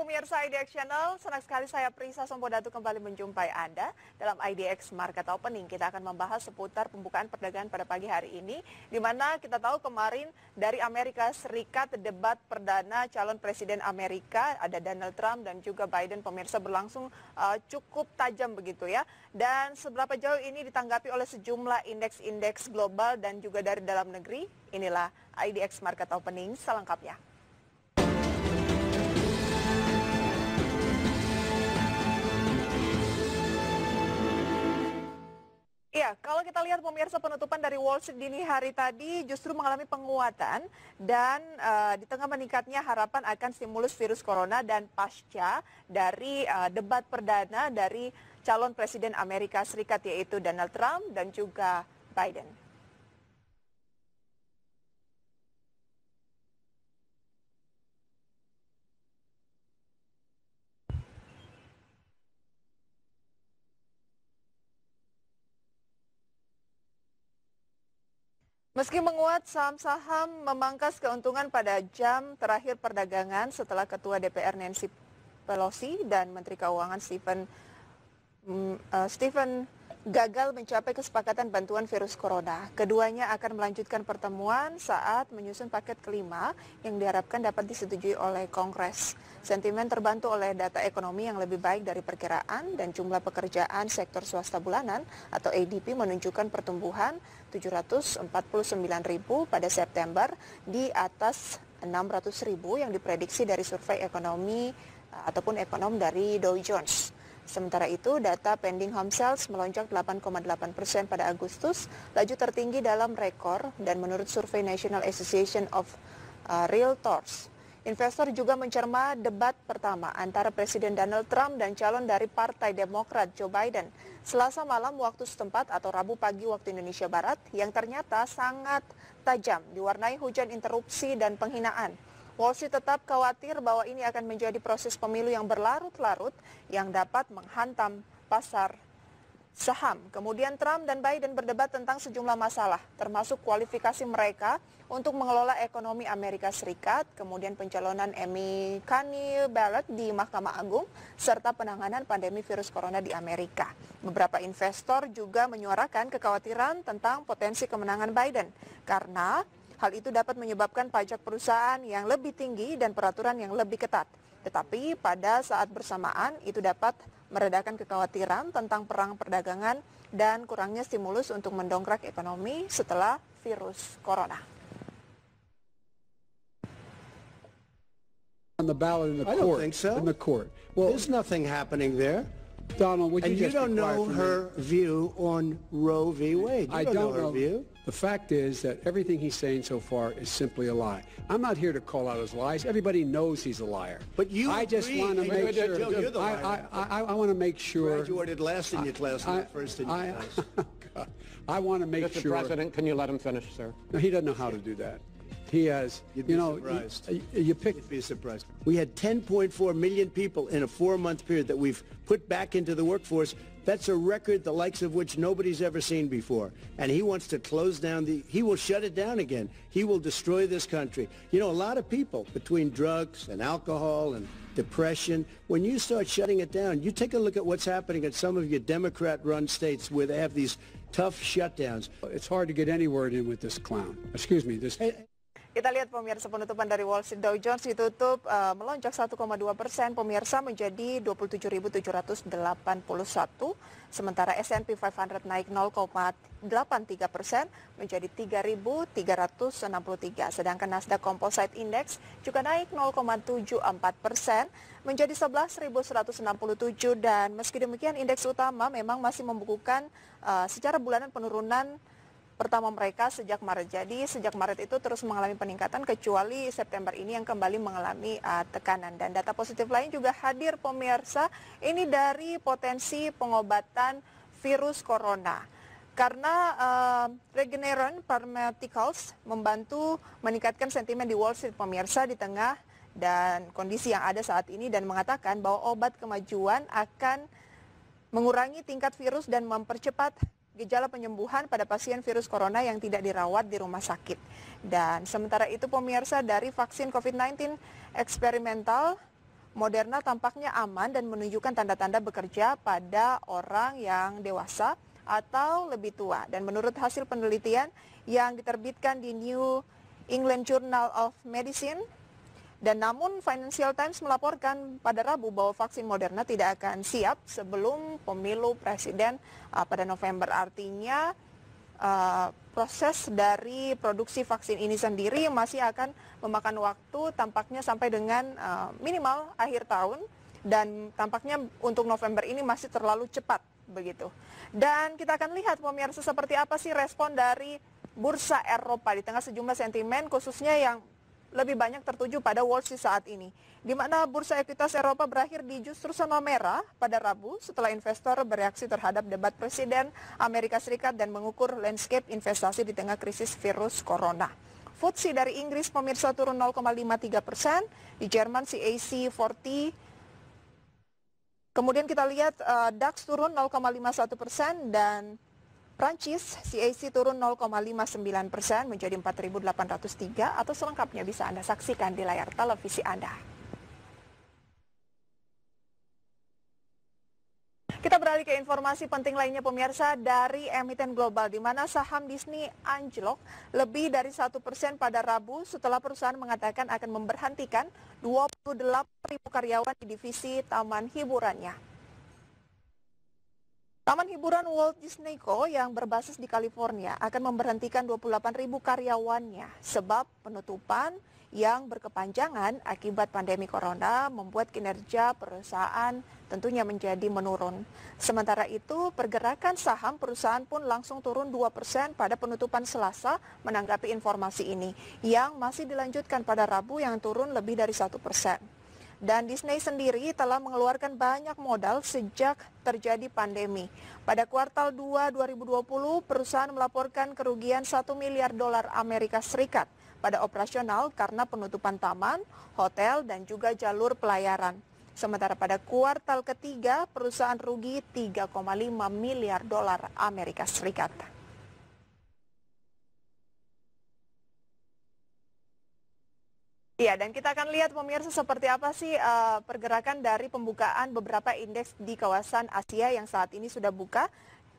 pemirsa IDX Channel, senang sekali saya Prisa Sompodatu kembali menjumpai Anda dalam IDX Market Opening. Kita akan membahas seputar pembukaan perdagangan pada pagi hari ini, di mana kita tahu kemarin dari Amerika Serikat debat perdana calon presiden Amerika, ada Donald Trump dan juga Biden, pemirsa, berlangsung cukup tajam begitu ya. Dan seberapa jauh ini ditanggapi oleh sejumlah indeks-indeks global dan juga dari dalam negeri. Inilah IDX Market Opening selengkapnya. Iya, kalau kita lihat pemirsa, penutupan dari Wall Street dini hari tadi justru mengalami penguatan dan di tengah meningkatnya harapan akan stimulus virus corona dan pasca dari debat perdana dari calon presiden Amerika Serikat yaitu Donald Trump dan juga Biden. Meski menguat, saham-saham memangkas keuntungan pada jam terakhir perdagangan setelah Ketua DPR Nancy Pelosi dan Menteri Keuangan Stephen gagal mencapai kesepakatan bantuan virus corona. Keduanya akan melanjutkan pertemuan saat menyusun paket kelima yang diharapkan dapat disetujui oleh Kongres. Sentimen terbantu oleh data ekonomi yang lebih baik dari perkiraan dan jumlah pekerjaan sektor swasta bulanan atau ADP menunjukkan pertumbuhan 749.000 pada September di atas 600.000 yang diprediksi dari survei ekonomi ataupun ekonom dari Dow Jones. Sementara itu, data pending home sales melonjak 8,8% pada Agustus, laju tertinggi dalam rekor dan menurut survei National Association of Realtors. Investor juga mencerma debat pertama antara Presiden Donald Trump dan calon dari Partai Demokrat Joe Biden Selasa malam waktu setempat atau Rabu pagi waktu Indonesia Barat yang ternyata sangat tajam, diwarnai hujan interupsi dan penghinaan. Wall Street tetap khawatir bahwa ini akan menjadi proses pemilu yang berlarut-larut yang dapat menghantam pasar saham. Kemudian Trump dan Biden berdebat tentang sejumlah masalah, termasuk kualifikasi mereka untuk mengelola ekonomi Amerika Serikat, kemudian pencalonan Amy Coney Barrett di Mahkamah Agung, serta penanganan pandemi virus corona di Amerika. Beberapa investor juga menyuarakan kekhawatiran tentang potensi kemenangan Biden, karena hal itu dapat menyebabkan pajak perusahaan yang lebih tinggi dan peraturan yang lebih ketat. Tetapi pada saat bersamaan itu dapat meredakan kekhawatiran tentang perang perdagangan dan kurangnya stimulus untuk mendongkrak ekonomi setelah virus corona. On the ballot in the court. I don't think so. In the court. Well, there's nothing happening there. Donald, would you and you just don't be quiet know for her me? view on Roe v. Wade. You I don't don't know her view. The fact is that everything he's saying so far is simply a lie. I'm not here to call out his lies. Everybody knows he's a liar. But you I just agree. want to make sure. Joe, you're the liar. I want to make sure. Graduated last in your class, not first in your class. I want to make Mr. sure. Mr. President, can you let him finish, sir? No, he doesn't know how to do that. He has, You'd be you know, surprised. you pick. You'd be surprised. We had 10.4 million people in a 4-month period that we've put back into the workforce. That's a record the likes of which nobody's ever seen before. And he wants to close down he will shut it down again. He will destroy this country. You know, a lot of people, between drugs and alcohol and depression, when you start shutting it down, you take a look at what's happening at some of your Democrat-run states where they have these tough shutdowns. It's hard to get any word in with this clown. Excuse me, this. Kita lihat pemirsa, penutupan dari Wall Street. Dow Jones ditutup melonjak 1,2%, pemirsa, menjadi 27.781. Sementara S&P 500 naik 0,83% menjadi 3.363. Sedangkan Nasdaq Composite Index juga naik 0,74% menjadi 11.167. Dan meski demikian indeks utama memang masih membukukan secara bulanan penurunan pertama mereka sejak Maret. Jadi sejak Maret itu terus mengalami peningkatan kecuali September ini yang kembali mengalami tekanan. Dan data positif lain juga hadir pemirsa, ini dari potensi pengobatan virus corona. Karena Regeneron Pharmaceuticals membantu meningkatkan sentimen di Wall Street pemirsa di tengah dan kondisi yang ada saat ini dan mengatakan bahwa obat kemajuan akan mengurangi tingkat virus dan mempercepat gejala penyembuhan pada pasien virus corona yang tidak dirawat di rumah sakit. Dan sementara itu pemirsa, dari vaksin COVID-19 eksperimental Moderna tampaknya aman dan menunjukkan tanda-tanda bekerja pada orang yang dewasa atau lebih tua. Dan menurut hasil penelitian yang diterbitkan di New England Journal of Medicine, dan namun Financial Times melaporkan pada Rabu bahwa vaksin Moderna tidak akan siap sebelum pemilu presiden pada November. Artinya proses dari produksi vaksin ini sendiri masih akan memakan waktu tampaknya sampai dengan minimal akhir tahun, dan tampaknya untuk November ini masih terlalu cepat begitu. Dan kita akan lihat pemirsa seperti apa sih respon dari bursa Eropa di tengah sejumlah sentimen khususnya yang lebih banyak tertuju pada Wall Street saat ini, di mana bursa ekuitas Eropa berakhir di justru zona merah pada Rabu setelah investor bereaksi terhadap debat Presiden Amerika Serikat dan mengukur landscape investasi di tengah krisis virus corona. FTSE dari Inggris pemirsa turun 0,53%, di Jerman CAC 40. Kemudian kita lihat DAX turun 0,51% dan Prancis CAC turun 0,59% menjadi 4.803, atau selengkapnya bisa Anda saksikan di layar televisi Anda. Kita beralih ke informasi penting lainnya pemirsa dari emiten global, di mana saham Disney anjlok lebih dari 1% pada Rabu setelah perusahaan mengatakan akan memberhentikan 28.000 karyawan di divisi taman hiburannya. Taman hiburan Walt Disney Co. yang berbasis di California akan memberhentikan 28.000 karyawannya sebab penutupan yang berkepanjangan akibat pandemi corona membuat kinerja perusahaan tentunya menjadi menurun. Sementara itu, pergerakan saham perusahaan pun langsung turun 2% pada penutupan Selasa menanggapi informasi ini, yang masih dilanjutkan pada Rabu yang turun lebih dari 1%. Dan Disney sendiri telah mengeluarkan banyak modal sejak terjadi pandemi. Pada kuartal 2 2020, perusahaan melaporkan kerugian 1 miliar dolar Amerika Serikat pada operasional karena penutupan taman, hotel, dan juga jalur pelayaran. Sementara pada kuartal ketiga, perusahaan rugi 3,5 miliar dolar Amerika Serikat. Iya, dan kita akan lihat pemirsa seperti apa sih pergerakan dari pembukaan beberapa indeks di kawasan Asia yang saat ini sudah buka,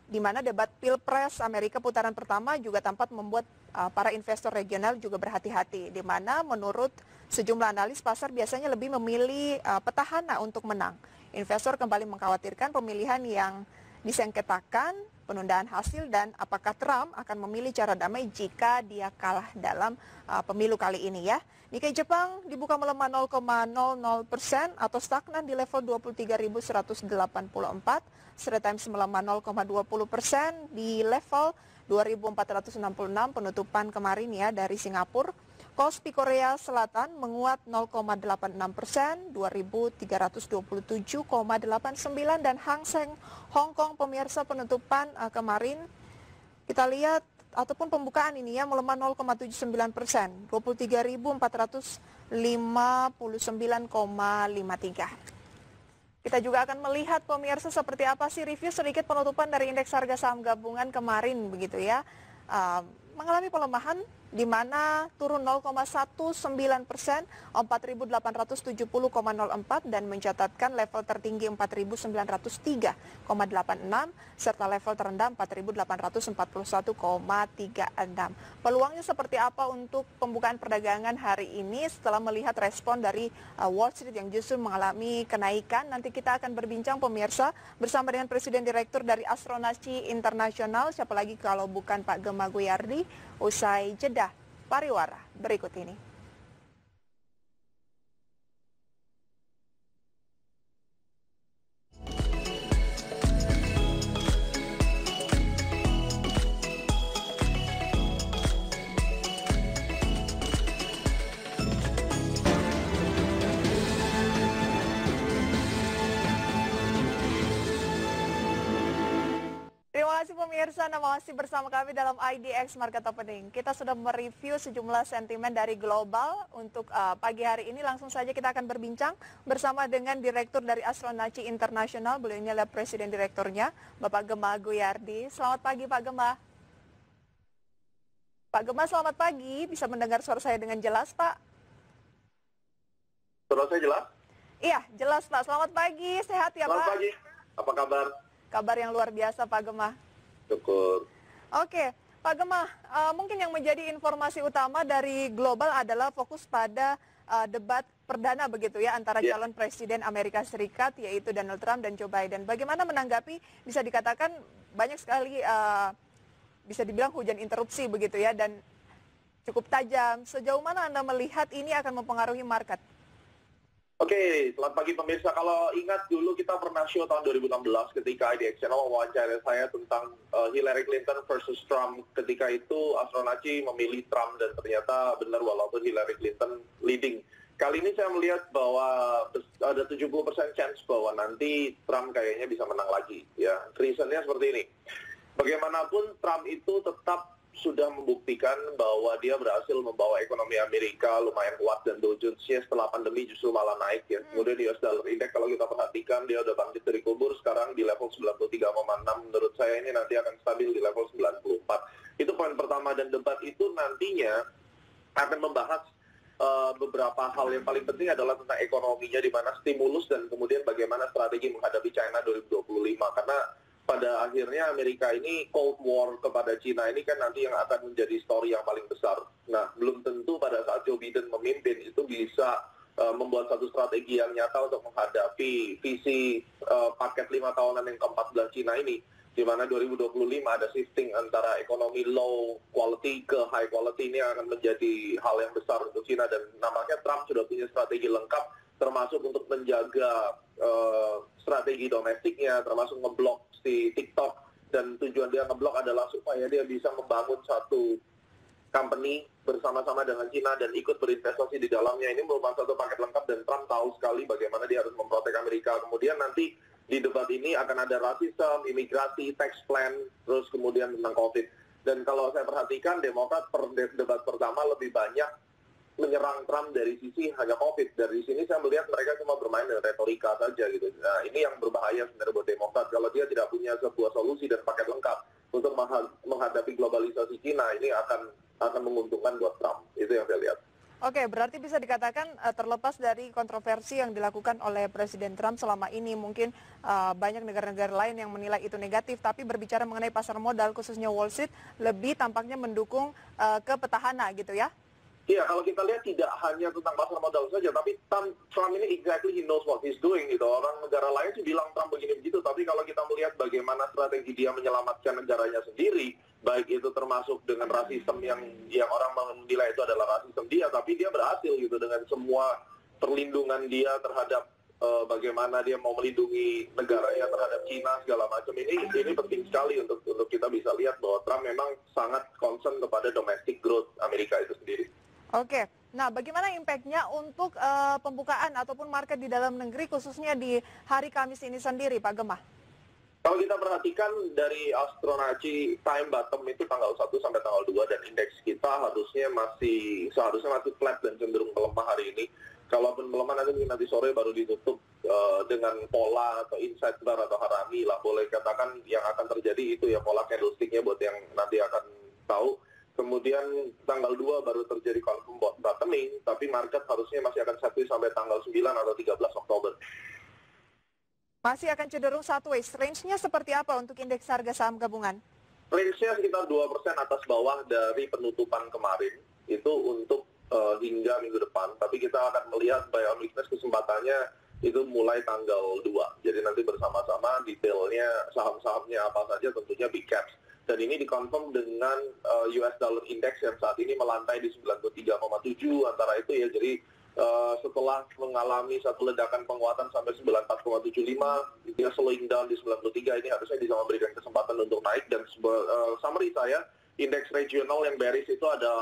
di mana debat Pilpres Amerika putaran pertama juga tampak membuat para investor regional juga berhati-hati, di mana menurut sejumlah analis pasar biasanya lebih memilih petahana untuk menang. Investor kembali mengkhawatirkan pemilihan yang disengketakan, penundaan hasil, dan apakah Trump akan memilih cara damai jika dia kalah dalam pemilu kali ini ya. Nikkei Jepang dibuka melemah 0,00% atau stagnan di level 23.184, sedangkan Times melemah 0,20% di level 2.466 penutupan kemarin ya dari Singapura. Kospi Korea Selatan menguat 0,86%, 2.327,89, dan Hang Seng Hong Kong pemirsa penutupan kemarin kita lihat ataupun pembukaan ini ya melemah 0,79%, 23.459,53. Kita juga akan melihat pemirsa seperti apa sih review sedikit penutupan dari indeks harga saham gabungan kemarin begitu ya. Mengalami pelemahan di mana turun 0,19%, 4.870,04, dan mencatatkan level tertinggi 4.903,86 serta level terendah 4.841,36. Peluangnya seperti apa untuk pembukaan perdagangan hari ini setelah melihat respon dari Wall Street yang justru mengalami kenaikan? Nanti kita akan berbincang pemirsa bersama dengan Presiden Direktur dari Astronaci Internasional, siapa lagi kalau bukan Pak Gemma Guyardi, usai jeda pariwara berikut ini. Terima kasih pemirsa, Anda masih bersama kami dalam IDX Market Opening. Kita sudah mereview sejumlah sentimen dari global. Untuk pagi hari ini langsung saja kita akan berbincang bersama dengan Direktur dari Astronaci Internasional. Beliau ini adalah Presiden Direkturnya, Bapak Gemma Guyardi. Selamat pagi Pak Gemma. Pak Gemma, selamat pagi. Bisa mendengar suara saya dengan jelas Pak? Suara saya jelas? Iya, jelas Pak. Selamat pagi, sehat ya Selamat Pak? pagi, apa kabar? Kabar yang luar biasa Pak Gemah. Syukur. Oke, Pak Gemah, mungkin yang menjadi informasi utama dari global adalah fokus pada debat perdana begitu ya antara calon presiden Amerika Serikat yaitu Donald Trump dan Joe Biden. Bagaimana menanggapi bisa dikatakan banyak sekali bisa dibilang hujan interupsi begitu ya dan cukup tajam. Sejauh mana Anda melihat ini akan mempengaruhi market? Oke, selamat pagi pemirsa. Kalau ingat dulu kita pernah show tahun 2016 ketika IDX Channel wawancara saya tentang Hillary Clinton versus Trump. Ketika itu Astronaci memilih Trump dan ternyata benar walaupun Hillary Clinton leading. Kali ini saya melihat bahwa ada 70% chance bahwa nanti Trump kayaknya bisa menang lagi. Ya, reasonnya seperti ini. Bagaimanapun Trump itu tetap sudah membuktikan bahwa dia berhasil membawa ekonomi Amerika lumayan kuat dan Dow Jones-nya setelah pandemi justru malah naik ya. Kemudian US Dollar Index kalau kita perhatikan dia udah bangkit dari kubur sekarang di level 93,6. Menurut saya ini nanti akan stabil di level 94. Itu poin pertama dan debat itu nantinya akan membahas beberapa hal yang paling penting adalah tentang ekonominya di mana stimulus dan kemudian bagaimana strategi menghadapi China 2025 karena pada akhirnya Amerika ini Cold War kepada Cina ini kan nanti yang akan menjadi story yang paling besar. Nah, belum tentu pada saat Joe Biden memimpin itu bisa membuat satu strategi yang nyata untuk menghadapi visi paket 5 tahunan yang ke-14 Cina ini. Di mana 2025 ada shifting antara ekonomi low quality ke high quality ini akan menjadi hal yang besar untuk Cina. Dan nampaknya Trump sudah punya strategi lengkap termasuk untuk menjaga strategi domestiknya, termasuk ngeblok di TikTok, dan tujuan dia ngeblok adalah supaya dia bisa membangun satu company bersama-sama dengan Cina dan ikut berinvestasi di dalamnya. Ini merupakan satu paket lengkap dan Trump tahu sekali bagaimana dia harus memprotek Amerika. Kemudian nanti di debat ini akan ada rasisme, imigrasi, tax plan, terus kemudian tentang COVID. Dan kalau saya perhatikan Demokrat per debat pertama lebih banyak menyerang Trump dari sisi hanya COVID. Dari sini saya melihat mereka cuma bermain dengan retorika saja gitu. Nah, ini yang berbahaya sebenarnya buat Demokrat. Kalau dia tidak punya sebuah solusi dan paket lengkap untuk menghadapi globalisasi Cina, ini akan menguntungkan buat Trump. Itu yang saya lihat. Oke, berarti bisa dikatakan terlepas dari kontroversi yang dilakukan oleh Presiden Trump selama ini, mungkin banyak negara-negara lain yang menilai itu negatif, tapi berbicara mengenai pasar modal, khususnya Wall Street, lebih tampaknya mendukung ke petahana gitu ya? Iya, kalau kita lihat tidak hanya tentang pasar modal saja, tapi Trump ini exactly he knows what he's doing gitu. Orang negara lain sih bilang Trump begini begitu, tapi kalau kita melihat bagaimana strategi dia menyelamatkan negaranya sendiri, baik itu termasuk dengan rasisme yang orang menilai itu adalah rasisme dia, tapi dia berhasil gitu dengan semua perlindungan dia terhadap bagaimana dia mau melindungi negaranya terhadap Cina segala macam. Ini penting sekali untuk kita bisa lihat bahwa Trump memang sangat concern kepada domestic growth Amerika itu sendiri. Oke, nah bagaimana impact-nya untuk pembukaan ataupun market di dalam negeri khususnya di hari Kamis ini sendiri Pak Gemah? Kalau kita perhatikan dari Astronaci time bottom itu tanggal 1 sampai tanggal 2 dan indeks kita seharusnya masih flat dan cenderung melemah hari ini. Kalaupun melemah nanti sore baru ditutup dengan pola atau inside bar atau harami lah, boleh katakan yang akan terjadi itu ya pola candlestick-nya buat yang nanti akan tahu. Kemudian tanggal 2 baru terjadi confirm bottoming, tapi market harusnya masih akan sideways sampai tanggal 9 atau 13 Oktober. Masih akan cenderung sideways. Range-nya seperti apa untuk indeks harga saham gabungan? Range-nya sekitar 2% atas bawah dari penutupan kemarin, itu untuk hingga minggu depan. Tapi kita akan melihat buy-on weakness kesempatannya itu mulai tanggal 2. Jadi nanti bersama-sama detailnya saham-sahamnya apa saja tentunya big caps. Dan ini dikonfirm dengan US Dollar Index yang saat ini melantai di 93,7 antara itu ya. Jadi setelah mengalami satu ledakan penguatan sampai 94,75, dia slowing down di 93, ini harusnya bisa memberikan kesempatan untuk naik. Dan summary saya, indeks regional yang bearish itu ada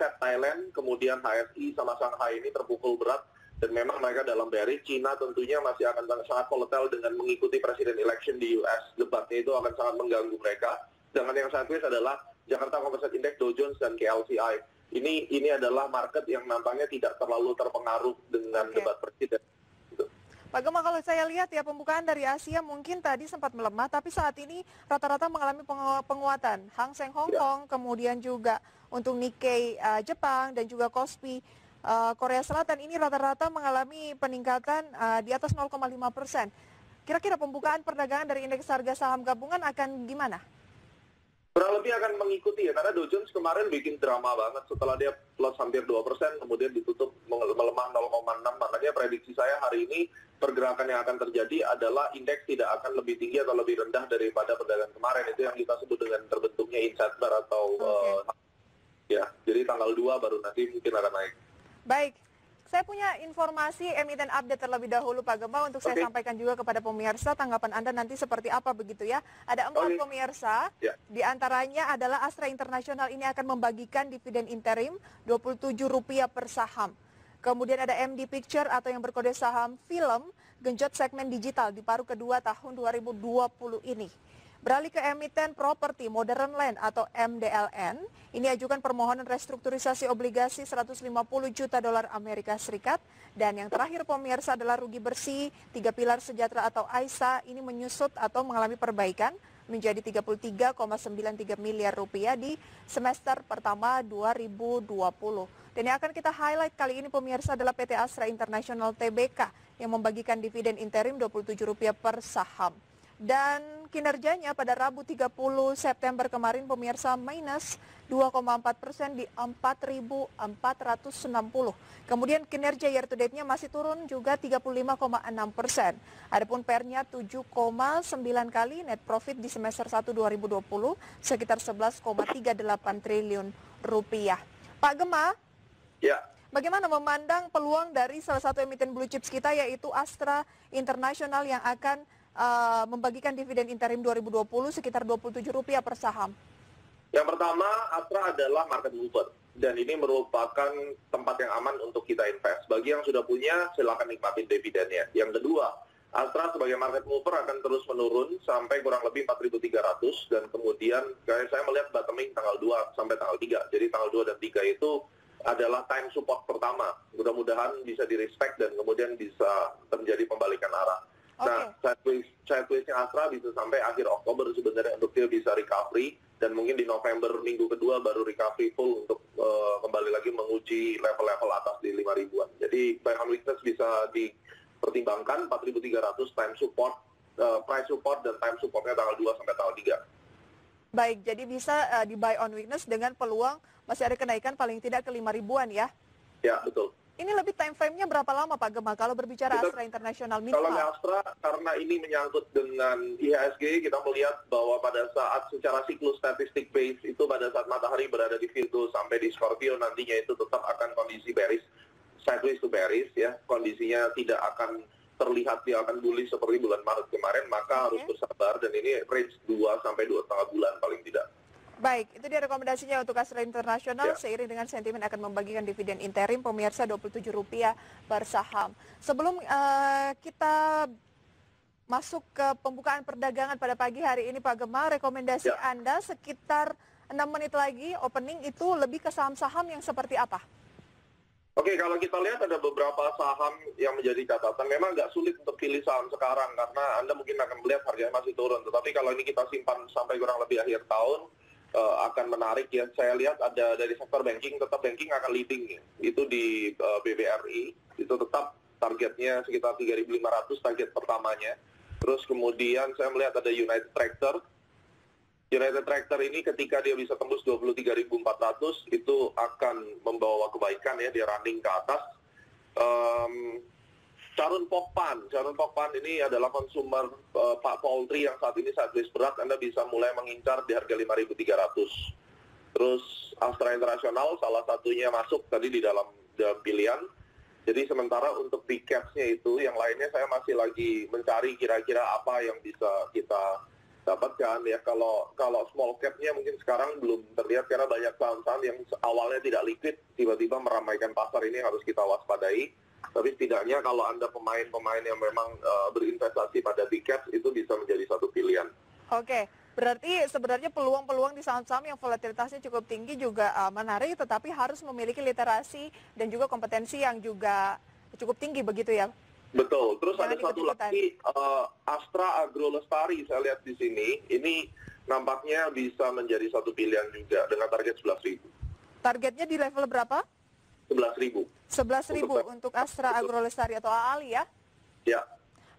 SET Thailand, kemudian HSI sama Shanghai ini terpukul berat. Dan memang mereka dalam bearish. Cina tentunya masih akan sangat volatile dengan mengikuti presiden election di US. Debatnya itu akan sangat mengganggu mereka. Sedangkan yang sideways adalah Jakarta Composite Index, Dow Jones, dan KLCI. Ini adalah market yang nampaknya tidak terlalu terpengaruh dengan debat presiden. Gitu. Pak Gemah, kalau saya lihat ya pembukaan dari Asia mungkin tadi sempat melemah, tapi saat ini rata-rata mengalami penguatan. Hang Seng Hong Kong, kemudian juga untuk Nikkei Jepang dan juga Kospi Korea Selatan ini rata-rata mengalami peningkatan di atas 0,5%. Kira-kira pembukaan perdagangan dari indeks harga saham gabungan akan gimana? Kurang lebih akan mengikuti ya, karena Dow Jones kemarin bikin drama banget setelah dia plus hampir 2%, kemudian ditutup melemah 0,6. Makanya prediksi saya hari ini pergerakan yang akan terjadi adalah indeks tidak akan lebih tinggi atau lebih rendah daripada perdagangan kemarin. Itu yang kita sebut dengan terbentuknya inside bar atau ya, jadi tanggal 2 baru nanti mungkin akan naik. Baik, saya punya informasi emiten update terlebih dahulu Pak Gema untuk saya sampaikan juga kepada pemirsa, tanggapan Anda nanti seperti apa begitu ya. Ada 4 pemirsa, di antaranya adalah Astra International ini akan membagikan dividen interim Rp27 per saham. Kemudian ada MD Picture atau yang berkode saham film, genjot segmen digital di paruh kedua tahun 2020 ini. Beralih ke emiten properti Modern Land atau MDLN, ini ajukan permohonan restrukturisasi obligasi $150 juta Amerika Serikat. Dan yang terakhir pemirsa adalah rugi bersih 3 pilar sejahtera atau AISA ini menyusut atau mengalami perbaikan menjadi 33,93 miliar rupiah di semester pertama 2020. Dan yang akan kita highlight kali ini pemirsa adalah PT Astra International Tbk yang membagikan dividen interim Rp27 per saham. Dan kinerjanya pada Rabu 30 September kemarin pemirsa minus 2,4% di 4.460. Kemudian kinerja year to date-nya masih turun juga 35,6%. Adapun PER-nya 7,9 kali, net profit di semester 1 2020 sekitar 11,38 triliun rupiah. Pak Gema? Ya. Bagaimana memandang peluang dari salah satu emiten blue chips kita yaitu Astra International yang akan membagikan dividen interim 2020 sekitar Rp27 per saham? Yang pertama, Astra adalah market mover. Dan ini merupakan tempat yang aman untuk kita invest. Bagi yang sudah punya, silakan nikmatin dividennya. Yang kedua, Astra sebagai market mover akan terus menurun sampai kurang lebih 4.300. Dan kemudian, saya melihat bottoming tanggal 2 sampai tanggal 3. Jadi tanggal 2 dan 3 itu adalah time support pertama. Mudah-mudahan bisa di-respect dan kemudian bisa terjadi pembalikan arah. Nah, sideways-nya Astra bisa sampai akhir Oktober sebenarnya untuk dia bisa recovery, dan mungkin di November minggu kedua baru recovery full untuk kembali lagi menguji level-level atas di 5.000-an. Jadi buy on weakness bisa dipertimbangkan 4.300 time support, price support dan time supportnya tanggal 2 sampai tanggal 3. Baik, jadi bisa di buy on weakness dengan peluang masih ada kenaikan paling tidak ke 5.000-an ya? Ya, betul. Ini lebih time frame-nya berapa lama Pak Gema kalau berbicara Astra International minimal? Kalau Astra, karena ini menyangkut dengan IHSG, kita melihat bahwa pada saat secara siklus statistik base itu pada saat matahari berada di Virgo sampai di Scorpio nantinya itu tetap akan kondisi bearish, sideways to bearish ya, kondisinya tidak akan terlihat dia akan bullish seperti bulan Maret kemarin, maka harus bersabar dan ini range 2 sampai 2,5 bulan paling tidak. Baik, itu dia rekomendasinya untuk Astra International. Seiring dengan sentimen akan membagikan dividen interim pemirsa Rp27 per saham. Sebelum kita masuk ke pembukaan perdagangan pada pagi hari ini Pak Gema, rekomendasi Anda sekitar 6 menit lagi opening itu lebih ke saham-saham yang seperti apa? Oke, kalau kita lihat ada beberapa saham yang menjadi catatan. Memang nggak sulit untuk pilih saham sekarang karena Anda mungkin akan melihat harganya masih turun. Tetapi kalau ini kita simpan sampai kurang lebih akhir tahun, akan menarik ya. Saya lihat ada dari sektor banking, tetap banking akan leading ya. Itu di BBRI, itu tetap targetnya sekitar 3.500 target pertamanya. Terus kemudian saya melihat ada United Tractor. United Tractor ini ketika dia bisa tembus 23.400 itu akan membawa kebaikan ya, dia running ke atas. Charun Pokpan ini adalah konsumer Pak Poultry yang saat ini sideways berat, Anda bisa mulai mengincar di harga 5.300. Terus Astra International salah satunya masuk tadi di dalam pilihan. Jadi sementara untuk big caps-nya itu, yang lainnya saya masih lagi mencari kira-kira apa yang bisa kita dapatkan ya. Kalau small cap-nya mungkin sekarang belum terlihat karena banyak saham-saham yang awalnya tidak liquid tiba-tiba meramaikan pasar, ini harus kita waspadai. Tapi setidaknya kalau Anda pemain-pemain yang memang berinvestasi pada big caps itu bisa menjadi satu pilihan. Oke, berarti sebenarnya peluang-peluang di saham-saham yang volatilitasnya cukup tinggi juga menarik, tetapi harus memiliki literasi dan juga kompetensi yang juga cukup tinggi begitu ya? Betul. Terus Jangan ada satu lagi Astra Agro Lestari saya lihat di sini. Ini nampaknya bisa menjadi satu pilihan juga dengan target 11.000. Targetnya di level berapa? 11.000. 11.000 untuk Astra Agrolestari atau AALI ya? Ya.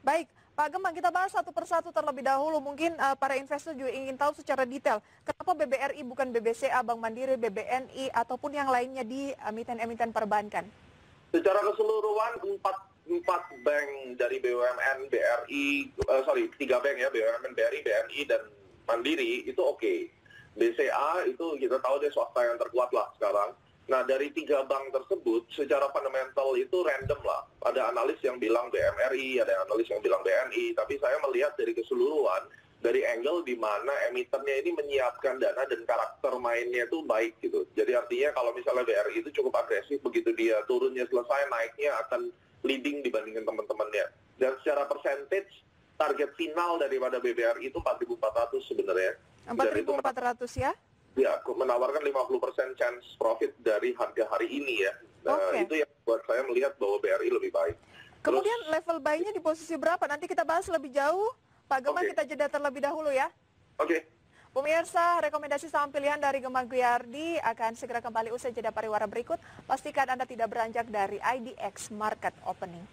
Baik, Pak Gembong, kita bahas satu persatu terlebih dahulu. Mungkin para investor juga ingin tahu secara detail, kenapa BBRI bukan BBCA, Bank Mandiri, BBNI, ataupun yang lainnya di emiten-emiten perbankan? Secara keseluruhan, empat bank dari BUMN, BRI, 3 bank ya, BUMN, BRI, BNI, dan Mandiri, itu oke. BCA itu kita tahu dia swasta yang terkuat lah sekarang. Nah, dari 3 bank tersebut, secara fundamental itu random lah. Ada analis yang bilang BMRI, ada analis yang bilang BNI, tapi saya melihat dari keseluruhan, dari angle di mana emitennya ini menyiapkan dana dan karakter mainnya itu baik gitu. Jadi artinya kalau misalnya BRI itu cukup agresif, begitu dia turunnya selesai, naiknya akan leading dibandingkan teman-temannya. Dan secara percentage, target final daripada BBRI itu 4.400 sebenarnya. 4.400 ya? Ya, menawarkan 50% chance profit dari harga hari ini ya. Nah, itu yang buat saya melihat bahwa BRI lebih baik. Kemudian level buy-nya di posisi berapa? Nanti kita bahas lebih jauh. Pak Gembong, kita jeda terlebih dahulu ya. Oke. Pemirsa, rekomendasi saham pilihan dari Gembong Guardi akan segera kembali usai jeda pariwara berikut. Pastikan Anda tidak beranjak dari IDX Market Opening.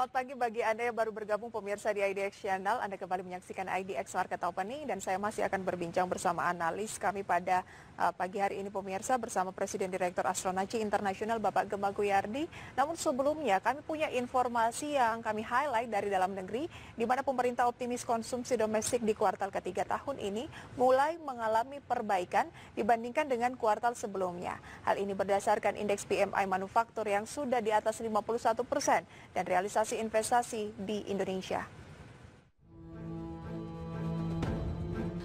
Selamat pagi bagi Anda yang baru bergabung pemirsa di IDX Channel. Anda kembali menyaksikan IDX Market Opening dan saya masih akan berbincang bersama analis kami pada pagi hari ini pemirsa bersama Presiden Direktur Astronaci Internasional Bapak Gembong Guardi. Namun sebelumnya kami punya informasi yang kami highlight dari dalam negeri di mana pemerintah optimis konsumsi domestik di kuartal ketiga tahun ini mulai mengalami perbaikan dibandingkan dengan kuartal sebelumnya. Hal ini berdasarkan indeks PMI manufaktur yang sudah di atas 51% dan realisasi investasi di Indonesia.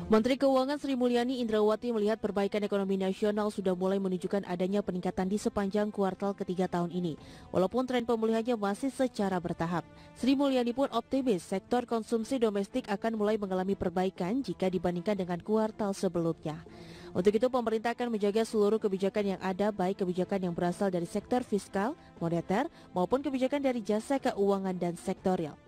Menteri Keuangan Sri Mulyani Indrawati melihat perbaikan ekonomi nasional sudah mulai menunjukkan adanya peningkatan di sepanjang kuartal ketiga tahun ini. Walaupun tren pemulihannya masih secara bertahap. Sri Mulyani pun optimis sektor konsumsi domestik akan mulai mengalami perbaikan jika dibandingkan dengan kuartal sebelumnya. Untuk itu pemerintah akan menjaga seluruh kebijakan yang ada, baik kebijakan yang berasal dari sektor fiskal, moneter, maupun kebijakan dari jasa keuangan dan sektorial.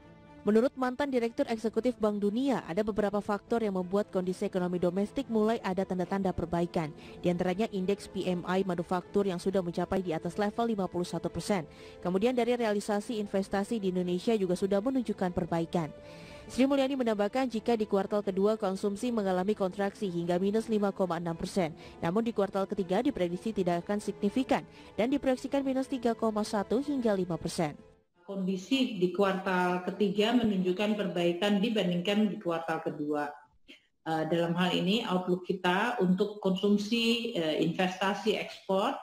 Menurut mantan Direktur Eksekutif Bank Dunia, ada beberapa faktor yang membuat kondisi ekonomi domestik mulai ada tanda-tanda perbaikan. Di antaranya indeks PMI manufaktur yang sudah mencapai di atas level 51%. Kemudian dari realisasi investasi di Indonesia juga sudah menunjukkan perbaikan. Sri Mulyani menambahkan jika di kuartal kedua konsumsi mengalami kontraksi hingga minus 5,6%. Namun di kuartal ketiga diprediksi tidak akan signifikan dan diproyeksikan minus 3,1 hingga 5%. Kondisi di kuartal ketiga menunjukkan perbaikan dibandingkan di kuartal kedua. Dalam hal ini outlook kita untuk konsumsi, investasi, ekspor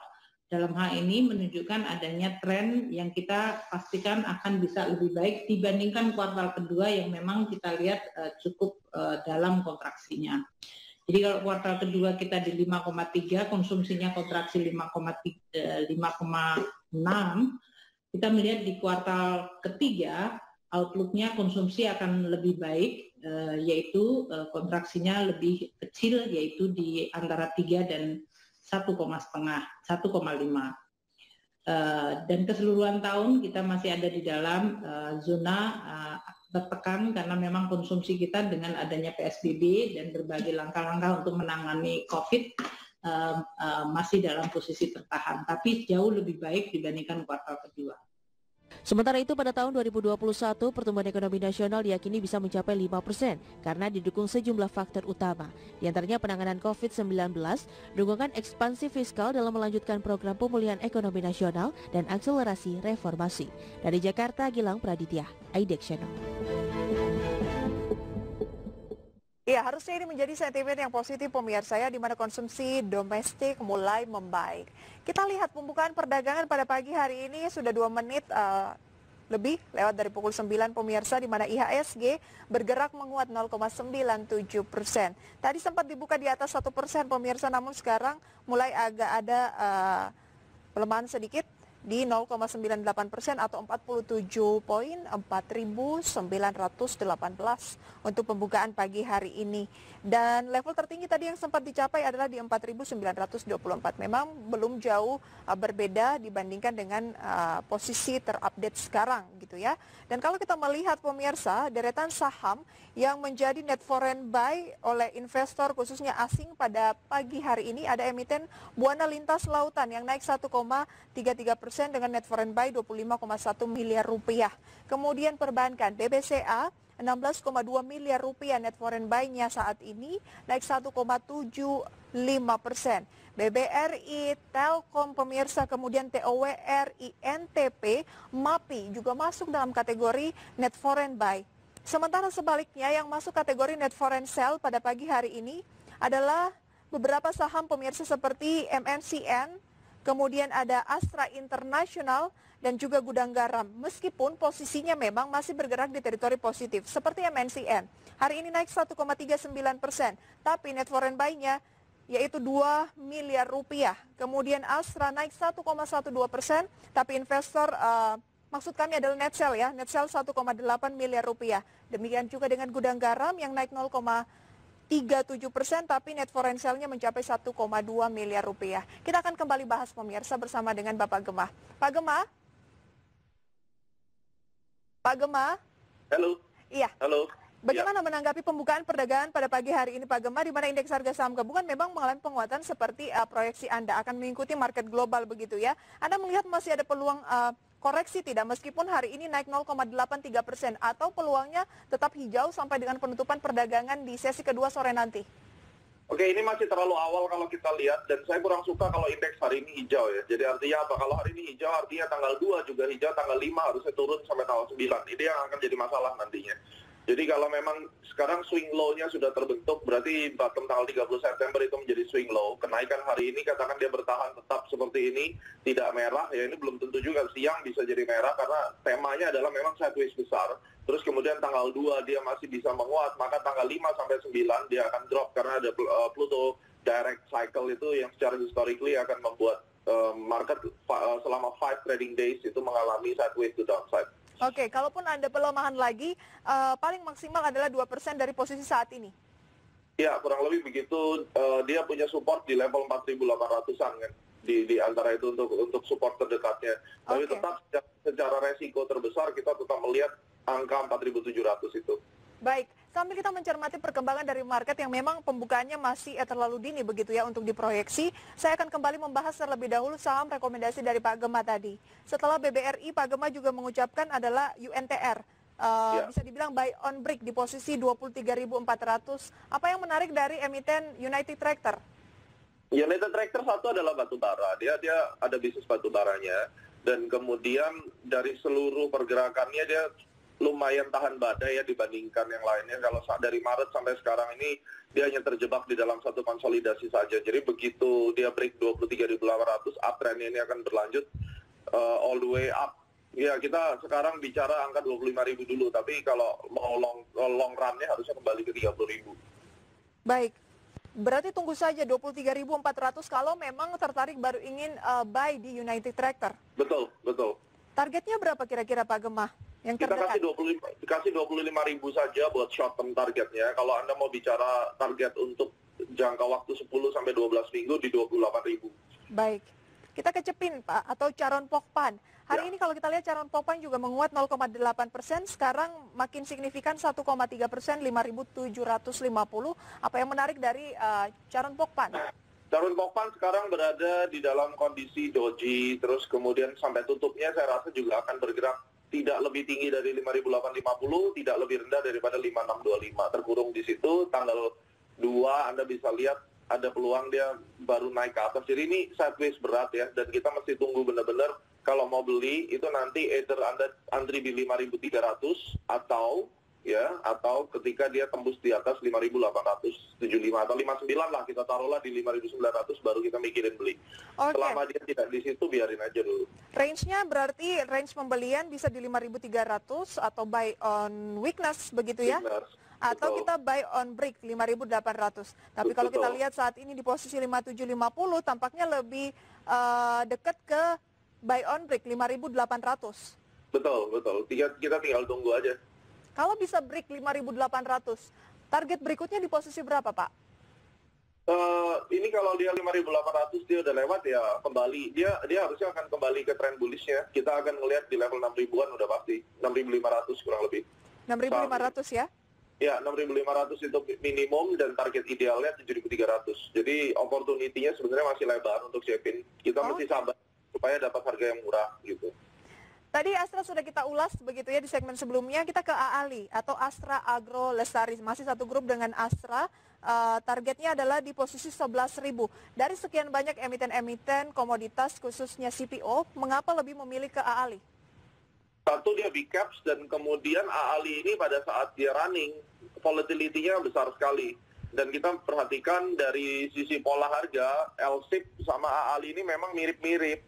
dalam hal ini menunjukkan adanya tren yang kita pastikan akan bisa lebih baik dibandingkan kuartal kedua yang memang kita lihat cukup dalam kontraksinya. Jadi kalau kuartal kedua kita di 5,3, konsumsinya kontraksi 5,6, kita melihat di kuartal ketiga outlook-nya konsumsi akan lebih baik, yaitu kontraksinya lebih kecil, yaitu di antara 3 dan 1,5. Dan keseluruhan tahun kita masih ada di dalam zona tertekan karena memang konsumsi kita dengan adanya PSBB dan berbagai langkah-langkah untuk menangani COVID masih dalam posisi tertahan, tapi jauh lebih baik dibandingkan kuartal kedua. Sementara itu pada tahun 2021 pertumbuhan ekonomi nasional diyakini bisa mencapai 5% karena didukung sejumlah faktor utama. Di antaranya penanganan COVID-19, dukungan ekspansi fiskal dalam melanjutkan program pemulihan ekonomi nasional, dan akselerasi reformasi. Dari Jakarta, Gilang Praditya, IDX Channel. Ya, harusnya ini menjadi sentimen yang positif pemirsa ya, di mana konsumsi domestik mulai membaik. Kita lihat pembukaan perdagangan pada pagi hari ini sudah 2 menit lebih lewat dari pukul 9 pemirsa, di mana IHSG bergerak menguat 0,97%. Tadi sempat dibuka di atas 1% pemirsa, namun sekarang mulai agak ada pelemahan sedikit di 0,98% atau 47,4.918 untuk pembukaan pagi hari ini. Dan level tertinggi tadi yang sempat dicapai adalah di 4.924. Memang belum jauh berbeda dibandingkan dengan posisi terupdate sekarang gitu ya. Dan kalau kita melihat pemirsa, deretan saham yang menjadi net foreign buy oleh investor khususnya asing pada pagi hari ini ada emiten Buana Lintas Lautan yang naik 1,33% dengan net foreign buy 25,1 miliar rupiah. Kemudian perbankan BBCA 16,2 miliar rupiah net foreign buy-nya saat ini naik 1,75%. BBRI, Telkom pemirsa, kemudian TOWR, INTP, MAPI juga masuk dalam kategori net foreign buy. Sementara sebaliknya yang masuk kategori net foreign sell pada pagi hari ini adalah beberapa saham pemirsa seperti MNCN, kemudian ada Astra International dan juga Gudang Garam. Meskipun posisinya memang masih bergerak di teritori positif seperti MNCN. Hari ini naik 1,39%, tapi net foreign buy-nya yaitu 2 miliar rupiah. Kemudian Astra naik 1,12%, tapi investor maksud kami adalah net sell ya, net sell 1,8 miliar rupiah. Demikian juga dengan Gudang Garam yang naik 0,37%, tapi net foreign sell-nya mencapai 1,2 miliar rupiah. Kita akan kembali bahas pemirsa bersama dengan Bapak Gemah. Pak Gemah? Pak Gemah? Halo. Iya. Halo. Bagaimana menanggapi pembukaan perdagangan pada pagi hari ini Pak Gemah, di mana indeks harga saham gabungan memang mengalami penguatan seperti proyeksi Anda akan mengikuti market global begitu ya. Anda melihat masih ada peluang koreksi tidak meskipun hari ini naik 0,83% atau peluangnya tetap hijau sampai dengan penutupan perdagangan di sesi kedua sore nanti? Oke, ini masih terlalu awal kalau kita lihat dan saya kurang suka kalau indeks hari ini hijau ya. Jadi artinya apa? Kalau hari ini hijau artinya tanggal 2 juga hijau, tanggal 5 harusnya turun sampai tanggal 9. Ini yang akan jadi masalah nantinya. Jadi kalau memang sekarang swing low-nya sudah terbentuk, berarti bottom tanggal 30 September itu menjadi swing low. Kenaikan hari ini katakan dia bertahan tetap seperti ini, tidak merah, ya ini belum tentu juga siang bisa jadi merah karena temanya adalah memang sideways besar. Terus kemudian tanggal 2 dia masih bisa menguat, maka tanggal 5 sampai 9 dia akan drop karena ada Pluto direct cycle itu yang secara historically akan membuat market selama 5 trading days itu mengalami sideways to downside. Oke, kalaupun ada pelemahan lagi, paling maksimal adalah 2% dari posisi saat ini. Ya, kurang lebih begitu. Dia punya support di level 4.800-an kan, di antara itu untuk support terdekatnya. Tapi tetap secara resiko terbesar kita tetap melihat angka 4.700 itu. Baik, sambil kita mencermati perkembangan dari market yang memang pembukaannya masih terlalu dini begitu ya untuk diproyeksi, saya akan kembali membahas terlebih dahulu saham rekomendasi dari Pak Gemah tadi. Setelah BBRI, Pak Gemah juga mengucapkan adalah UNTR. Bisa dibilang buy on break di posisi 23.400. Apa yang menarik dari emiten United Tractor? United Tractor satu adalah batubara. Dia ada bisnis batubaranya. Dan kemudian dari seluruh pergerakannya dia lumayan tahan badai ya dibandingkan yang lainnya. Kalau dari Maret sampai sekarang ini dia hanya terjebak di dalam satu konsolidasi saja. Jadi begitu dia break 23.800, uptrend ini akan berlanjut all the way up. Ya kita sekarang bicara angka 25.000 dulu, tapi kalau mau long run-nya harusnya kembali ke 30.000. Baik, berarti tunggu saja 23.400 kalau memang tertarik baru ingin buy di United Tractor. Betul, betul. Targetnya berapa kira-kira Pak Gemah? Yang kita kasih 25.000 saja buat short term targetnya. Kalau Anda mau bicara target untuk jangka waktu 10 sampai 12 minggu di 28.000. Baik. Kita kecepin Pak, atau Charon Pokpan. Hari ini kalau kita lihat Charon Pokpan juga menguat 0,8%, sekarang makin signifikan 1,3%, 5.750. Apa yang menarik dari Charon Pokpan? Charon Pokpan sekarang berada di dalam kondisi doji, terus kemudian sampai tutupnya saya rasa juga akan bergerak tidak lebih tinggi dari 5.850, tidak lebih rendah daripada 5.625. Terkurung di situ, tanggal 2 Anda bisa lihat ada peluang dia baru naik ke atas. Jadi ini sideways berat ya, dan kita mesti tunggu benar-benar kalau mau beli itu nanti either Anda antri di 5.300 atau ketika dia tembus di atas 5.875 atau 59 lah, kita taruhlah di 5.900 baru kita mikirin beli. Selama dia tidak di situ biarin aja dulu. Range-nya berarti range pembelian bisa di 5.300 atau buy on weakness begitu ya? Atau kita buy on break 5.800. Tapi kalau kita lihat saat ini di posisi 5.750 tampaknya lebih dekat ke buy on break 5.800. Betul. Kita tinggal tunggu aja. Kalau bisa break 5.800, target berikutnya di posisi berapa, Pak? Ini kalau dia 5.800 dia udah lewat ya kembali. Dia harusnya akan kembali ke tren bullishnya. Kita akan melihat di level 6.000-an udah pasti. 6.500 kurang lebih. 6.500 ya? Ya, 6.500 itu minimum dan target idealnya 7.300. Jadi opportunity-nya sebenarnya masih lebar untuk Shepin. Kita mesti sabar supaya dapat harga yang murah gitu. Tadi Astra sudah kita ulas begitu ya di segmen sebelumnya. Kita ke AALI atau Astra Agro Lestari. Masih satu grup dengan Astra. Targetnya adalah di posisi 11.000. Dari sekian banyak emiten-emiten komoditas khususnya CPO, mengapa lebih memilih ke AALI? Satu, dia big caps, dan kemudian AALI ini pada saat dia running, volatility-nya besar sekali. Dan kita perhatikan dari sisi pola harga, LSIP sama AALI ini memang mirip-mirip.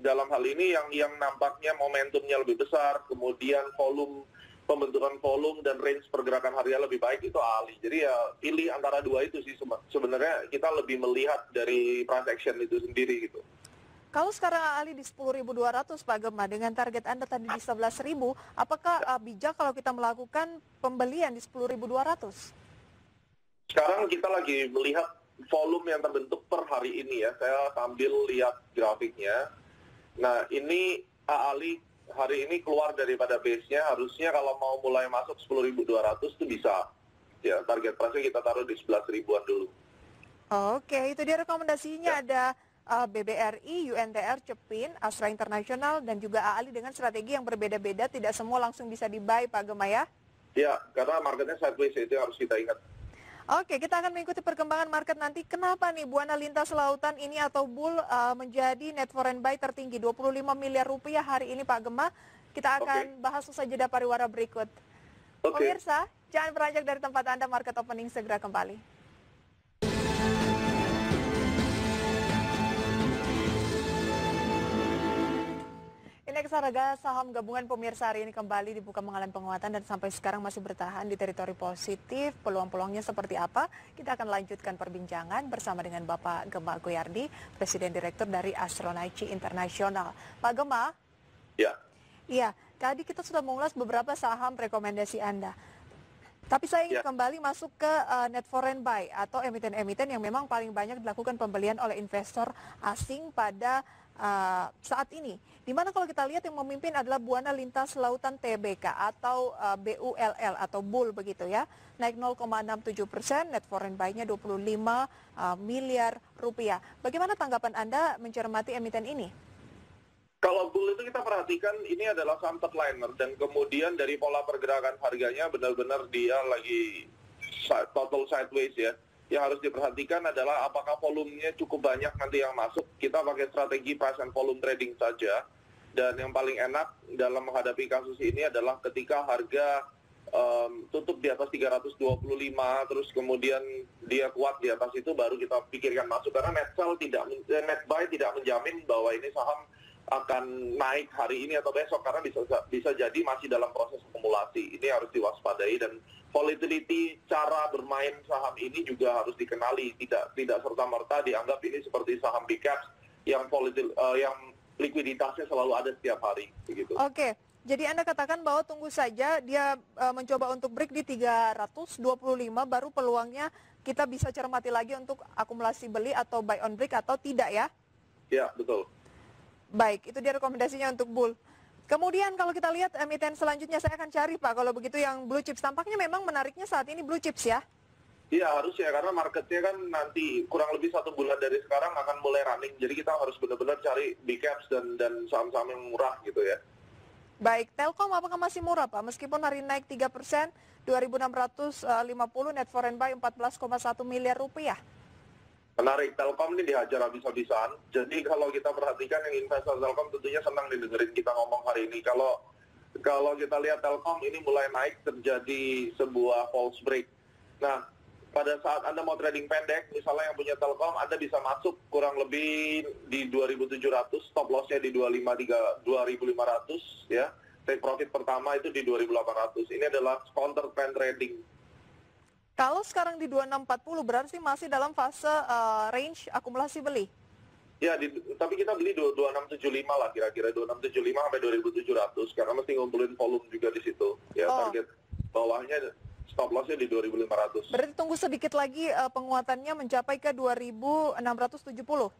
Dalam hal ini yang nampaknya momentumnya lebih besar, kemudian pembentukan volume dan range pergerakan harga lebih baik itu AALI. Jadi ya pilih antara dua itu sih sebenarnya kita lebih melihat dari price action itu sendiri gitu. Kalau sekarang AALI di 10.200 Pak Gema, dengan target Anda tadi di 11.000, apakah bijak kalau kita melakukan pembelian di 10.200? Sekarang kita lagi melihat volume yang terbentuk per hari ini ya. Saya sambil lihat grafiknya. Nah ini AALI hari ini keluar daripada base-nya, harusnya kalau mau mulai masuk 10.200 itu bisa. Ya, target price-nya kita taruh di 11.000-an dulu. Oke, itu dia rekomendasinya. Ada BBRI, UNTR, Cepin, Astra International, dan juga AALI dengan strategi yang berbeda-beda. Tidak semua langsung bisa di-buy, Pak Gema ya? Ya, karena marketnya sideways, itu harus kita ingat. Oke, kita akan mengikuti perkembangan market nanti. Kenapa nih Buana Lintas Lautan ini atau Bull menjadi net foreign buy tertinggi 25 miliar rupiah hari ini Pak Gema? Kita akan bahas usai jeda pariwara berikut. Pemirsa, jangan beranjak dari tempat Anda, market opening segera kembali. Indeks harga saham gabungan pemirsa hari ini kembali dibuka mengalami penguatan dan sampai sekarang masih bertahan di teritori positif. Peluang-peluangnya seperti apa? Kita akan lanjutkan perbincangan bersama dengan Bapak Gema Goyardi, Presiden Direktur dari Astronaci International. Pak Gema? Ya. Iya, tadi kita sudah mengulas beberapa saham rekomendasi Anda. Tapi saya ingin kembali masuk ke net foreign buy atau emiten-emiten yang memang paling banyak dilakukan pembelian oleh investor asing pada saat ini. Dimana kalau kita lihat yang memimpin adalah Buana Lintas Lautan Tbk atau BULL atau Bull begitu ya. Naik 0,67%, net foreign buy-nya 25 miliar rupiah. Bagaimana tanggapan Anda mencermati emiten ini? Kalau Bull itu kita perhatikan ini adalah saham liner dan kemudian dari pola pergerakan harganya benar-benar dia lagi total sideways ya. Yang harus diperhatikan adalah apakah volumenya cukup banyak nanti yang masuk. Kita pakai strategi price and volume trading saja. Dan yang paling enak dalam menghadapi kasus ini adalah ketika harga tutup di atas 325, terus kemudian dia kuat di atas itu baru kita pikirkan masuk. Karena net buy tidak menjamin bahwa ini saham akan naik hari ini atau besok karena bisa jadi masih dalam proses akumulasi. Ini harus diwaspadai dan volatility cara bermain saham ini juga harus dikenali. Tidak serta-merta dianggap ini seperti saham big caps yang yang likuiditasnya selalu ada setiap hari begitu. Oke. Jadi Anda katakan bahwa tunggu saja dia mencoba untuk break di 325 baru peluangnya kita bisa cermati lagi untuk akumulasi beli atau buy on break atau tidak ya? Ya, betul. Baik, itu dia rekomendasinya untuk Bull. Kemudian kalau kita lihat emiten selanjutnya saya akan cari Pak, kalau begitu yang blue chips. Tampaknya memang menariknya saat ini blue chips ya? Iya harusnya, karena marketnya kan nanti kurang lebih 1 bulan dari sekarang akan mulai running. Jadi kita harus benar-benar cari big caps dan saham-saham yang murah gitu ya. Baik, Telkom apakah masih murah Pak? Meskipun hari naik 3%, 2.650 net foreign buy 14,1 miliar rupiah. Menarik, Telkom ini dihajar habis-habisan. Jadi kalau kita perhatikan yang investor Telkom tentunya senang didengerin kita ngomong hari ini. Kalau kita lihat Telkom ini mulai naik, terjadi sebuah false break. Nah, pada saat Anda mau trading pendek, misalnya yang punya Telkom, Anda bisa masuk kurang lebih di 2.700, stop loss-nya di 2.500 ya. Take profit pertama itu di 2.800. Ini adalah counter trend trading. Kalau sekarang di 2640 berarti masih dalam fase range akumulasi beli? Ya, tapi kita beli 2675 lah kira-kira 2675 sampai 2700 karena mesti ngumpulin volume juga di situ. Ya, target bawahnya stop loss-nya di 2500. Berarti tunggu sedikit lagi penguatannya mencapai ke 2670.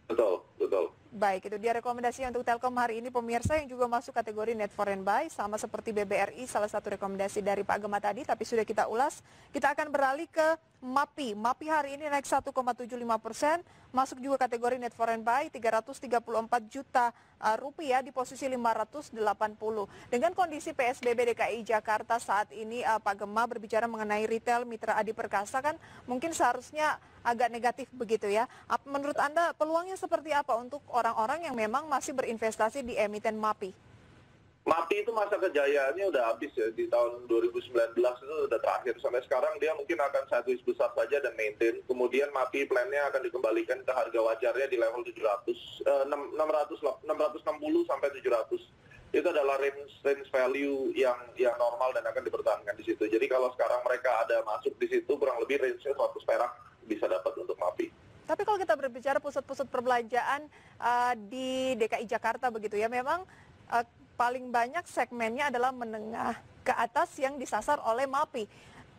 Betul, betul. Baik, itu dia rekomendasi untuk Telkom hari ini pemirsa yang juga masuk kategori net foreign buy, sama seperti BBRI, salah satu rekomendasi dari Pak Gema tadi, tapi sudah kita ulas. Kita akan beralih ke MAPI. MAPI hari ini naik 1,75%, masuk juga kategori net foreign buy, 334 juta rupiah di posisi 580. Dengan kondisi PSBB DKI Jakarta saat ini, Pak Gema berbicara mengenai retail Mitra Adi Perkasa kan mungkin seharusnya agak negatif begitu ya. Menurut Anda peluangnya seperti apa untuk orang-orang yang memang masih berinvestasi di emiten MAPI? MAPI itu masa kejayaannya udah habis ya, di tahun 2019 itu udah terakhir. Sampai sekarang dia mungkin akan sideways besar saja dan maintain. Kemudian MAPI plan-nya akan dikembalikan ke harga wajarnya di level 660 sampai 700. Itu adalah range value yang normal dan akan dipertahankan di situ. Jadi kalau sekarang mereka ada masuk di situ, kurang lebih range-nya 100 perak bisa dapat untuk MAPI. Tapi kalau kita berbicara pusat-pusat perbelanjaan di DKI Jakarta begitu ya, memang paling banyak segmennya adalah menengah ke atas yang disasar oleh MAPI.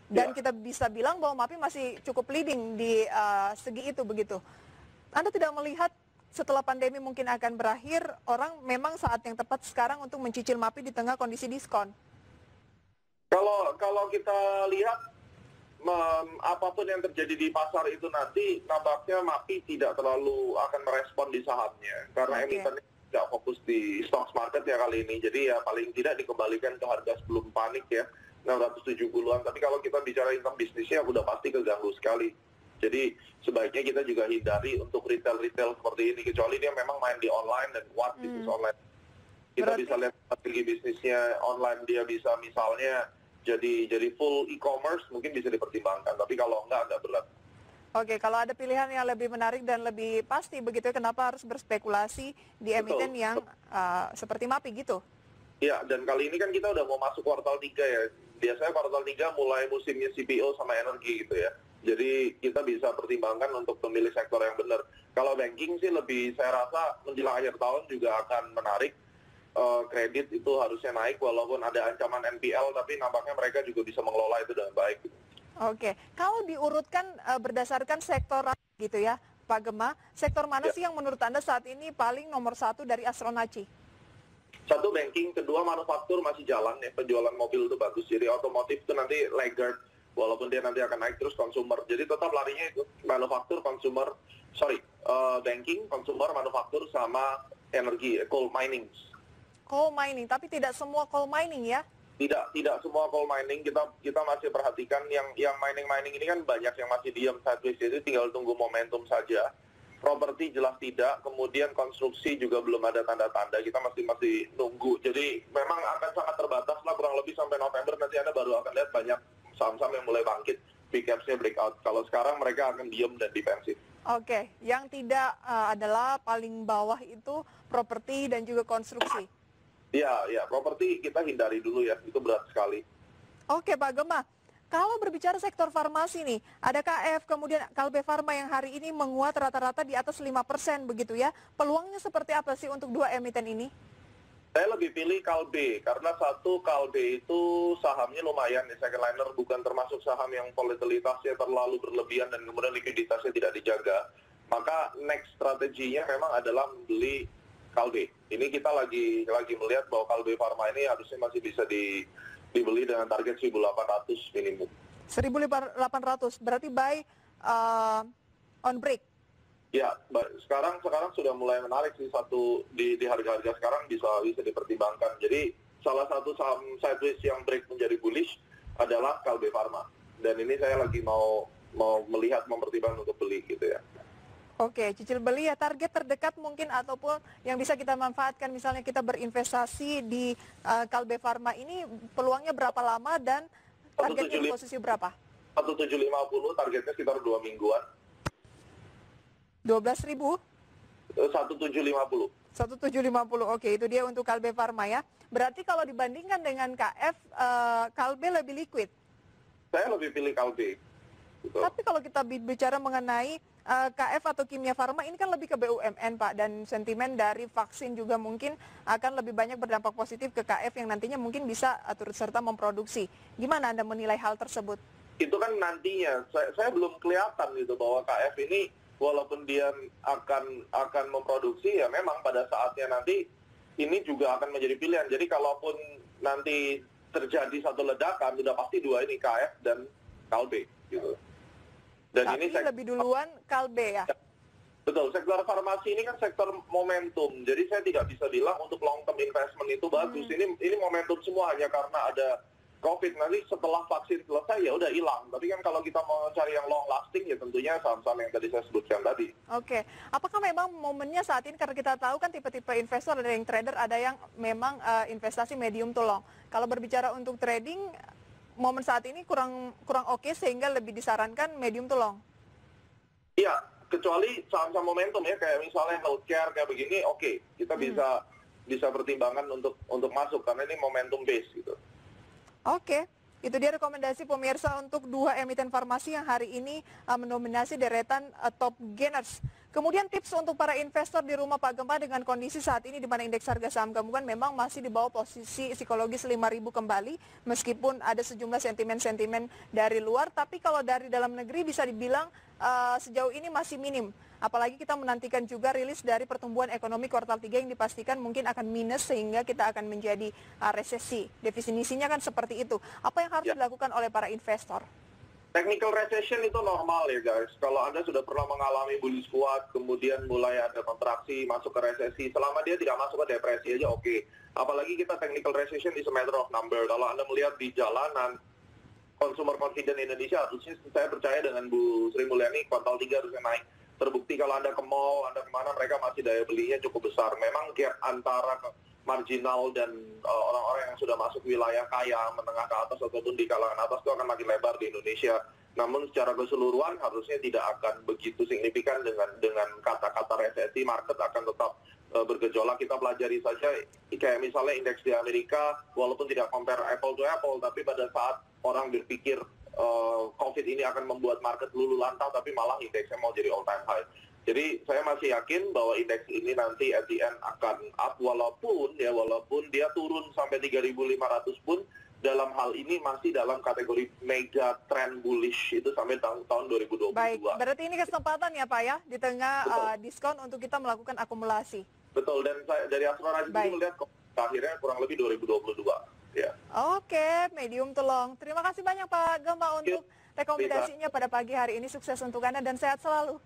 Dan kita bisa bilang bahwa MAPI masih cukup leading di segi itu begitu. Anda tidak melihat setelah pandemi mungkin akan berakhir, orang memang saat yang tepat sekarang untuk mencicil MAPI di tengah kondisi diskon? Kalau kita lihat apapun yang terjadi di pasar itu nanti nampaknya MAPI tidak terlalu akan merespon di sahamnya karena emitennya tidak fokus di stocks market ya kali ini. Jadi ya paling tidak dikembalikan ke harga sebelum panik ya 670-an. Tapi kalau kita bicara tentang bisnisnya udah pasti keganggu sekali. Jadi sebaiknya kita juga hindari untuk retail seperti ini kecuali dia memang main di online dan kuat bisnis online. Kita bisa lihat strategi bisnisnya online, dia bisa misalnya jadi full e-commerce mungkin bisa dipertimbangkan, tapi kalau enggak agak berat. Oke, kalau ada pilihan yang lebih menarik dan lebih pasti begitu, kenapa harus berspekulasi di emiten yang seperti MAPI gitu? Ya, dan kali ini kan kita udah mau masuk kuartal 3 ya. Biasanya kuartal 3 mulai musimnya CPO sama energi gitu ya. Jadi kita bisa pertimbangkan untuk memilih sektor yang benar. Kalau banking sih lebih, saya rasa menjelang akhir tahun juga akan menarik. Kredit itu harusnya naik walaupun ada ancaman NPL, tapi nampaknya mereka juga bisa mengelola itu dengan baik. Oke, kalau diurutkan berdasarkan sektor gitu ya, Pak Gema, sektor mana sih yang menurut Anda saat ini paling nomor 1 dari Astronaci? Satu banking, kedua manufaktur masih jalan ya, penjualan mobil itu bagus. Jadi otomotif itu nanti laggard, walaupun dia nanti akan naik terus consumer. Jadi tetap larinya itu manufaktur, banking, consumer, manufaktur sama energi, coal mining. Coal mining, tapi tidak semua coal mining ya? Tidak semua coal mining, kita masih perhatikan yang mining ini kan banyak yang masih diam sideways, jadi tinggal tunggu momentum saja. Properti jelas tidak, kemudian konstruksi juga belum ada tanda-tanda, kita masih nunggu. Jadi memang akan sangat terbatas lah, kurang lebih sampai November nanti Anda baru akan lihat banyak saham-saham yang mulai bangkit, big caps-nya breakout. Kalau sekarang mereka akan diam dan defensif. Oke, yang tidak adalah paling bawah itu properti dan juga konstruksi. Ya, properti kita hindari dulu ya, itu berat sekali. Oke Pak Gema, kalau berbicara sektor farmasi nih, ada KF, kemudian Kalbe Farma yang hari ini menguat rata-rata di atas 5% begitu ya. Peluangnya seperti apa sih untuk dua emiten ini? Saya lebih pilih Kalbe, karena satu, Kalbe itu sahamnya lumayan ya, second-liner, bukan termasuk saham yang volatilitasnya terlalu berlebihan dan kemudian likuiditasnya tidak dijaga. Maka next strateginya memang adalah membeli Kalbe. Ini kita lagi melihat bahwa Kalbe Farma ini harusnya masih bisa dibeli dengan target 1.800 minimum. 1.800, berarti buy on break? Ya, sekarang sudah mulai menarik sih di harga-harga sekarang bisa dipertimbangkan. Jadi salah satu saham sideways yang break menjadi bullish adalah Kalbe Farma. Dan ini saya lagi mau melihat mempertimbangkan untuk beli gitu ya. Oke, cicil beli ya, target terdekat mungkin ataupun yang bisa kita manfaatkan misalnya kita berinvestasi di Kalbe Farma ini peluangnya berapa lama dan targetnya di posisi berapa? 1750, targetnya sekitar 2 mingguan. 12.000? 1750. 1750, oke, itu dia untuk Kalbe Farma ya. Berarti kalau dibandingkan dengan KF, Kalbe lebih liquid? Saya lebih pilih Kalbe. Gitu. Tapi kalau kita bicara mengenai KF atau Kimia Farma ini kan lebih ke BUMN Pak, dan sentimen dari vaksin juga mungkin akan lebih banyak berdampak positif ke KF yang nantinya mungkin bisa turut serta memproduksi. Gimana Anda menilai hal tersebut? Itu kan nantinya, saya belum kelihatan gitu bahwa KF ini walaupun dia akan memproduksi, ya memang pada saatnya nanti ini juga akan menjadi pilihan. Jadi kalaupun nanti terjadi satu ledakan, sudah pasti dua ini, KF dan Kalbe gitu. Dan tapi ini lebih duluan Kalbe ya? Betul, sektor farmasi ini kan sektor momentum. Jadi saya tidak bisa bilang untuk long term investment itu bagus. Ini momentum semua hanya karena ada COVID. Nanti setelah vaksin selesai ya udah hilang. Tapi kan kalau kita mau cari yang long lasting ya tentunya saham-saham yang tadi saya sebutkan tadi. Oke, apakah memang momennya saat ini, karena kita tahu kan tipe-tipe investor, ada yang trader, ada yang memang investasi medium to long. Kalau berbicara untuk trading, momen saat ini kurang oke sehingga lebih disarankan medium to long. Iya, kecuali saham-saham momentum ya, kayak misalnya healthcare kayak begini, oke, kita bisa pertimbangkan untuk masuk karena ini momentum base gitu. Oke, itu dia rekomendasi pemirsa untuk dua emiten farmasi yang hari ini mendominasi deretan top gainers. Kemudian tips untuk para investor di rumah Pak Gempa dengan kondisi saat ini di mana indeks harga saham gabungan memang masih di bawah posisi psikologis 5.000 kembali, meskipun ada sejumlah sentimen-sentimen dari luar, tapi kalau dari dalam negeri bisa dibilang sejauh ini masih minim. Apalagi kita menantikan juga rilis dari pertumbuhan ekonomi kuartal 3 yang dipastikan mungkin akan minus sehingga kita akan menjadi resesi. Definisinya kan seperti itu. Apa yang harus dilakukan oleh para investor? Technical recession itu normal ya guys. Kalau Anda sudah pernah mengalami bullish squat, kemudian mulai ada kontraksi, masuk ke resesi, selama dia tidak masuk ke depresi aja oke. Apalagi kita technical recession is a matter of number. Kalau Anda melihat di jalanan, consumer confidence Indonesia harusnya, saya percaya dengan Bu Sri Mulyani, kuartal 3 harusnya naik. Terbukti kalau Anda ke mall, Anda kemana, mereka masih daya belinya cukup besar. Memang gap antara marginal dan orang-orang yang sudah masuk wilayah kaya, menengah ke atas ataupun di kalangan atas itu akan makin lebar di Indonesia. Namun secara keseluruhan harusnya tidak akan begitu signifikan dengan kata-kata resesi, market akan tetap bergejolak. Kita pelajari saja kayak misalnya indeks di Amerika, walaupun tidak compare apple to apple, tapi pada saat orang berpikir COVID ini akan membuat market lulu lantang, tapi malah indeksnya mau jadi all time high. Jadi saya masih yakin bahwa indeks ini nanti at the end akan up, walaupun dia turun sampai 3.500 pun dalam hal ini masih dalam kategori mega trend bullish itu sampai tahun 2022. Baik, berarti ini kesempatan ya Pak ya, di tengah diskon untuk kita melakukan akumulasi. Betul, dan saya, dari Astronaci melihat akhirnya kurang lebih 2022. Ya. Oke, medium to long. Terima kasih banyak Pak Gempa untuk rekomendasinya pada pagi hari ini. Sukses untuk Anda dan sehat selalu.